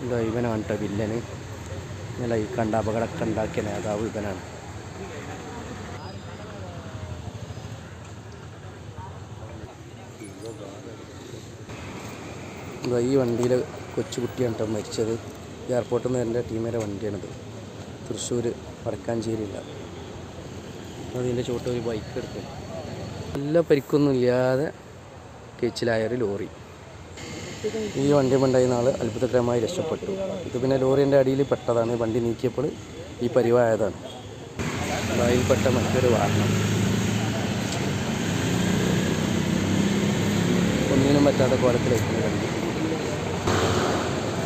ഇതാ ഇവനാണ് കേട്ടോ വില്ലന്. ഇന്നലെ ഈ കണ്ട അപകടമൊക്കെ ഉണ്ടാക്കിയ നേതാവ് ഇവനാണ്. ഇതാ ഈ വണ്ടിയിൽ കൊച്ചുകുട്ടിയാണ് കേട്ടോ മരിച്ചത്. എയർപോർട്ടിൽ നിന്ന് എൻ്റെ ടീമിൻ്റെ വണ്ടിയാണിത്. തൃശ്ശൂർ വടക്കാഞ്ചേരിയില്ല. അതിൻ്റെ ചോട്ട് ഒരു ബൈക്ക് എടുക്കും. നല്ല പരിക്കൊന്നും ഇല്ലാതെ കേച്ചിലായൊരു ലോറി. ഈ വണ്ടി ഉണ്ടായിരുന്ന ആൾ അത്ഭുതകരമായി രക്ഷപ്പെട്ടു. ഇത് പിന്നെ ലോറിൻ്റെ അടിയിൽ പെട്ടതാണ്. വണ്ടി നീക്കിയപ്പോൾ ഈ പരിവായതാണ്. അതിൽപ്പെട്ട മറ്റൊരു വാഹനം. ഒന്നിനും പറ്റാത്ത കോലത്തിലേക്കുന്ന വണ്ടി.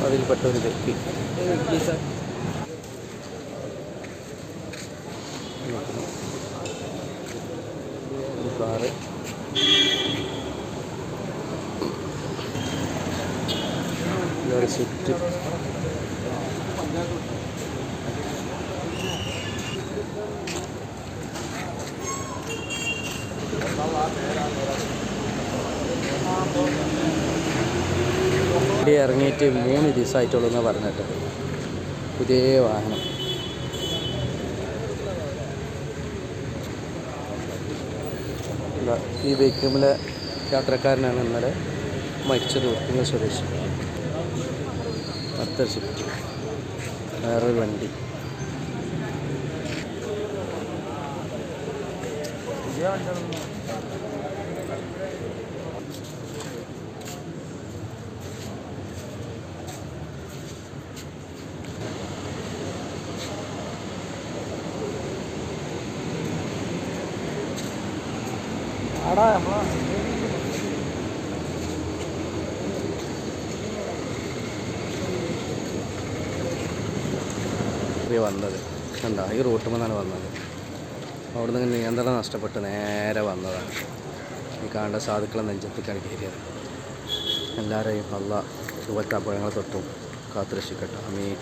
അതിൽപ്പെട്ട ഒരു വ്യക്തി. കാറ് ഒരു സ്വിഫ്റ്റ്. വണ്ടി ഇറങ്ങിയിട്ട് 3 ദിവസമായിട്ടുള്ളൂ എന്നാണ് പറഞ്ഞിട്ട്. പുതിയ വാഹനം. ഈ ബൈക്കിലെ യാത്രക്കാരനാണ് ഇന്നലെ മരിച്ചത്. ഉറപ്പിങ്ങൽ സ്വദേശി. അടുത്തൊരു സ്വിഫ്റ്റ്. വേറൊരു വണ്ടി. വന്നത് കണ്ട ഈ റൂട്ടിൽ നിന്നാണ് വന്നത്. അവിടെ നിന്ന് നിയന്ത്രണം നഷ്ടപ്പെട്ട് നേരെ വന്നതാണ്. ഈ കാണേണ്ട സാധുക്കളെ നെഞ്ചത്തേക്കാണ് കയറിയത്. എല്ലാവരെയും അള്ളാഹ് ഇതുപോലത്തെ അപകടങ്ങളെ തൊട്ടും കാത്തുരക്ഷിക്കട്ടെ. ആമീൻ.